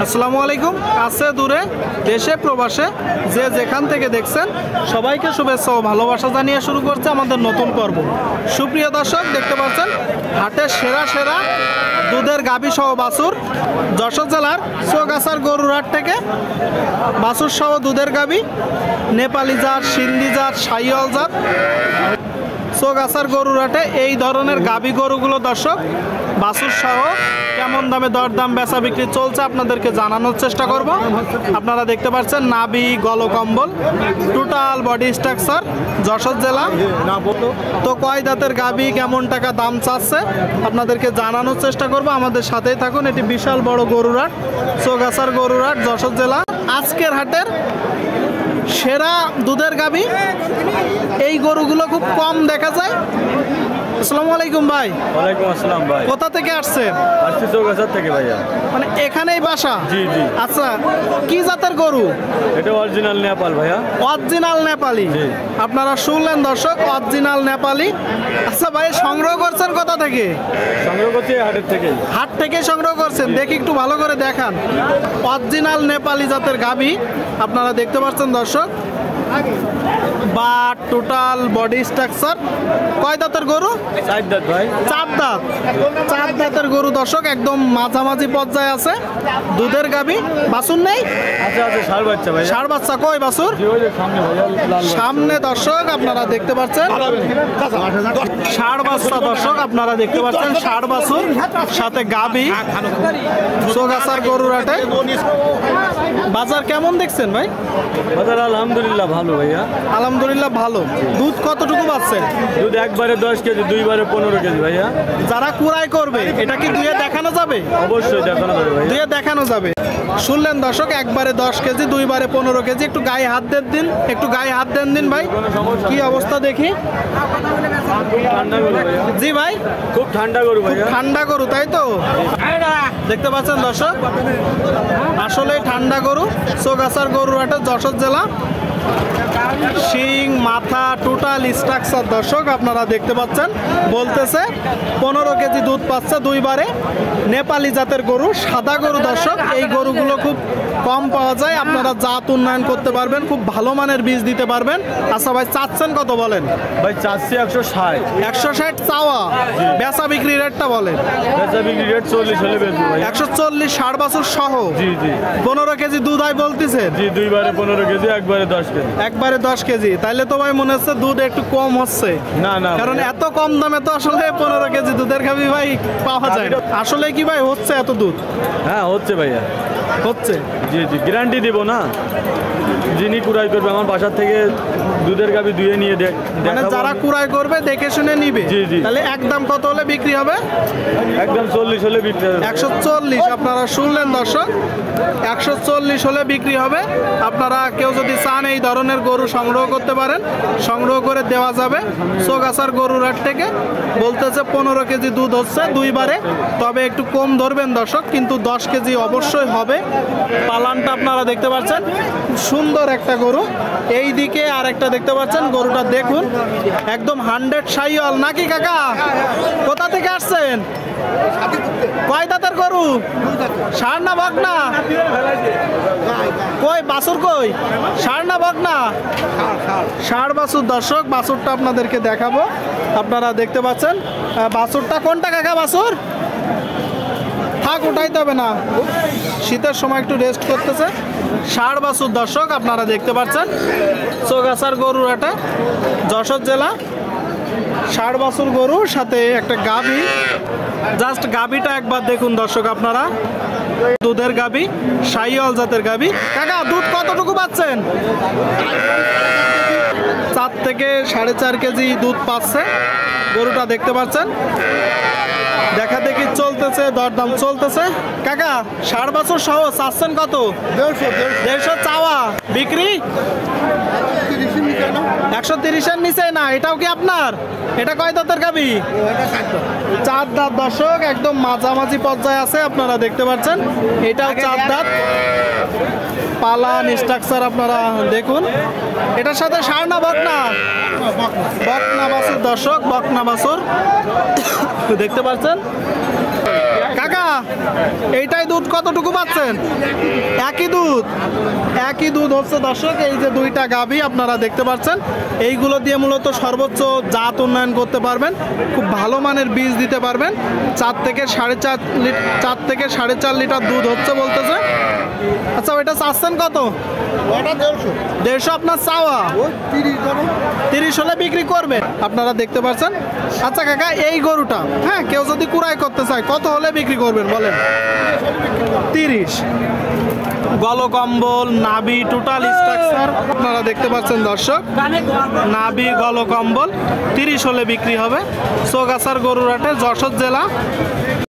আসসালামু আলাইকুম। কাছে দূরে দেশে প্রবাসে যে যেখান থেকে দেখছেন সবাইকে শুভেচ্ছা ও ভালোবাসা জানিয়ে শুরু করছে আমাদের নতুন পর্ব। সুপ্রিয় দর্শক, দেখতে পাচ্ছেন হাটের সেরা সেরা দুধের গাভী সহ বাছুর যশোর জেলার চৌগাছার গরুর হাট থেকে বাছুর সহ দুধের গাভী নেপালি জাত, সিন্ধি জাত, শাহিওয়াল জাত চৌগাছার গরুর হাটে এই ধরনের গাভী গরুগুলো দর্শক বাছুর সহ কেমন দামে দরদাম বেচা বিক্রি চলছে আপনাদেরকে জানানোর চেষ্টা করব। আপনারা দেখতে পাচ্ছেন নাভি, গলকম্বল, টোটাল বডি স্ট্রাকচার যশোর জেলা। তো কয় দাঁতের গাভী কেমন টাকা দাম চাচ্ছে আপনাদেরকে জানানোর চেষ্টা করব। আমাদের সাথেই থাকুন। এটি বিশাল বড় গরুর হাট, চৌগাছার গরুর হাট যশোর জেলা। আজকের হাটের সেরা দুধের গাভী এই গরুগুলো খুব কম দেখা যায়। আসসালামু আলাইকুম ভাই। ওয়ালাইকুম আসসালাম ভাই। কোথা থেকে আসছেন? আসছি চৌগাছার থেকে ভাইয়া। মানে এখানেই বাসা? জি জি। আচ্ছা, কি জাতের গরু? এটা অরিজিনাল নেপাল ভাইয়া। অরিজিনাল নেপালি? জি। আপনারা শুনলেন দর্শক, অরিজিনাল নেপালি। আচ্ছা ভাই, সংগ্রহ করছেন কোথা থেকে? সংগ্রহ করছি হাটের থেকে। হাট থেকে সংগ্রহ করছেন? দেখি একটু ভালো করে দেখান। অরিজিনাল নেপালি জাতের গাভী আপনারা দেখতে পাচ্ছেন দর্শক। বা টোটাল বডি স্ট্রাকচার। কয় দাঁতের গরু? 4 দাঁত ভাই। 4 দাঁত। 4 দাঁতের গরু দর্শক, একদম মাঝামাঝি পর্যায়ে আছে। দুধের গাভী। বাছুর নেই? আচ্ছা আচ্ছা, ষাঁড় বাচ্চা ভাই। ষাঁড় বাচ্চা কই বাছুর? জি, ওই যে সামনে ভাইয়া, লাল। সামনে দর্শক আপনারা দেখতে পাচ্ছেন ষাঁড় বাচ্চা দর্শক আপনারা দেখতে পাচ্ছেন ষাঁড় বাছুর সাথে গাভী চৌগাছার গরুর হাটে। বাজার কেমন দেখছেন ভাই? বাজার আলহামদুলিল্লাহ ভালো ভাইয়া। আলহামদুলিল্লাহ ভালো। দুধ কতটুকু পাচ্ছেন? দুধ একবারে 10 কেজি, দুইবারে 15 কেজি ভাইয়া। যারা কুড়াই করবে এটা কি দুয়ে দেখানো যাবে? অবশ্যই দেখানো যাবে ভাইয়া। দুয়ে দেখানো যাবে। শুনলেন দর্শক, একবারে 10 কেজি, দুইবারে 15 কেজি। একটু গায়ে হাত দেন দিন, একটু গায়ে হাত দেন দিন ভাই। কি অবস্থা দেখি। ঠান্ডা গরু ভাইয়া। জি ভাই, খুব ঠান্ডা গরু ভাইয়া। ঠান্ডা গরু তাই তো? দেখতে পাচ্ছেন দর্শক, আসলে ঠান্ডা গরু। চৌগাছার গরুর হাটে যশোর জেলা। শিং, মাথা, টোটাল স্ট্রাকচার দর্শক আপনারা দেখতে পাচ্ছেন। বলতেছে 15 কেজি দুধ পাচ্ছে দুইবারে। নেপালি জাতের গরু, সাদা গরু দর্শক। এই গরুগুলো খুব কম পাওয়া যায়। আপনারা জাত উন্নয়ন করতে পারবেন, খুব ভালো মানের বীজ দিতে পারবেন। আচ্ছা ভাই, চাচ্ছেন কত বলেন? ভাই চাচ্ছি 160। 160 চাওয়া? বেচা বিক্রি রেটটা বলেন। বেচা বিক্রি রেট 40 হলে বেচবো ভাই। 140 ষাঁড় বাছুর সহ? জি জি। 15 কেজি দুধ হয় বলতেছেন? জি, দুইবারে 15 কেজি, একবারে 10 কেজি। একবারে 10 কেজি। তাইলে তো ভাই মনে হচ্ছে দুধ একটু কম হচ্ছে। না না, কারণ এত কম দামে তো আসলে 15 কেজি দুধের গাভী ভাই পাওয়া যায় না। আসলে কি ভাই হচ্ছে এত দুধ? হ্যাঁ হচ্ছে ভাইয়া, হচ্ছে। জি জি, গ্যারান্টি দিব না। যিনি কুড়াই করবে আমার বাসার থেকে দুধের গাভী দুয়ে নিয়ে মানে যারা কুড়াই করবে দেখে শুনে নিবে। জি জি। তাহলে একদম কত হলে বিক্রি হবে? একদম 40 হলে বিক্রি হবে। 140। আপনারা শুনলেন দর্শক, 140 হলে বিক্রি হবে। আপনারা কেউ যদি চান এই ধরনের গরু সংগ্রহ করতে পারেন, সংগ্রহ করে দেওয়া যাবে চৌগাছার গরুর হাট থেকে। বলতেছে 15 কেজি দুধ হচ্ছে দুইবারে, তবে একটু কম ধরবেন দর্শক, কিন্তু 10 কেজি অবশ্যই হবে। পালানটা আপনারা দেখতে পাচ্ছেন, সুন্দর একটা গরু। এই দিকে আর একটা দেখতে পাচ্ছেন, গরুটা দেখুন একদম 100 শাহিওয়াল নাকি কাকা? কোথা থেকে আসছেন? কয় দাঁতের গরু? ষাঁড় না বকনা? কই বাছুর কই? ষাঁড় না বকনা? ষাঁড় বাছুর দর্শক। বাছুরটা আপনাদেরকে দেখাবো। আপনারা দেখতে পাচ্ছেন বাছুরটা কোনটা কাকা? বাছুর থাক, উঠাইতে হবে না, শীতের সময় একটু রেস্ট করতেছে। ষাঁড় বাছুর দর্শক আপনারা দেখতে পাচ্ছেন চৌগাছার গরুর হাটে যশোর জেলা। ষাঁড় বাছুর গরুর সাথে একটা গাভী। জাস্ট গাভীটা একবার দেখুন দর্শক আপনারা। দুধের গাভী, শাহিওয়াল জাতের গাভী। কাকা দুধ কতটুকু পাচ্ছেন? 4 থেকে 4.5 কেজি দুধ পাচ্ছে গরুটা দেখতে পাচ্ছেন। দেখা দেখি চলতেছে, দরদাম চলতেছে। কাকা ষাঁড় বাছুর সহ চাচ্ছেন কত? 150 চাওয়া, বিক্রি 130-এর নিচে না? এটাও কি আপনার? এটা কয় দাঁতের গাভী? 4 দাঁত দর্শক, একদম মাঝামাঝি পর্যায়ে আছে আপনারা দেখতে পাচ্ছেন। এটাও 4 দাঁত। পালান স্ট্রাকচার আপনারা দেখুন। এটার সাথে ষাঁড় না বকনা? বকনা বাছুর দর্শক, বকনা বাছুর দেখতে পাচ্ছেন। কাকা এইটাই দুধ দুধ কতটুকু পাচ্ছেন? একই দুধ হচ্ছে দর্শক। এই যে দুইটা গাভী আপনারা দেখতে পাচ্ছেন, এইগুলো দিয়ে মূলত সর্বোচ্চ জাত উন্নয়ন করতে পারবেন, খুব ভালো মানের বীজ দিতে পারবেন। 4 থেকে 4.5 লিটার দুধ হচ্ছে বলতেছে। আচ্ছা, ওইটা চাচ্ছেন কত? 150 আপনার চাওয়া, 30 হলে বিক্রি করবে, আপনারা দেখতে পাচ্ছেন। আচ্ছা কাকা, এই গরুটা হ্যাঁ কেউ যদি কুড়াই করতে চায় কত হলে বিক্রি করবেন বলেন? 30। গলকম্বল, নাভি, টোটাল স্ট্রাকচার আপনারা দেখতে পাচ্ছেন দর্শক। নাভি, গলকম্বল 30 হলে বিক্রি হবে। চৌগাছার গরুর হাটে, যশোর জেলা।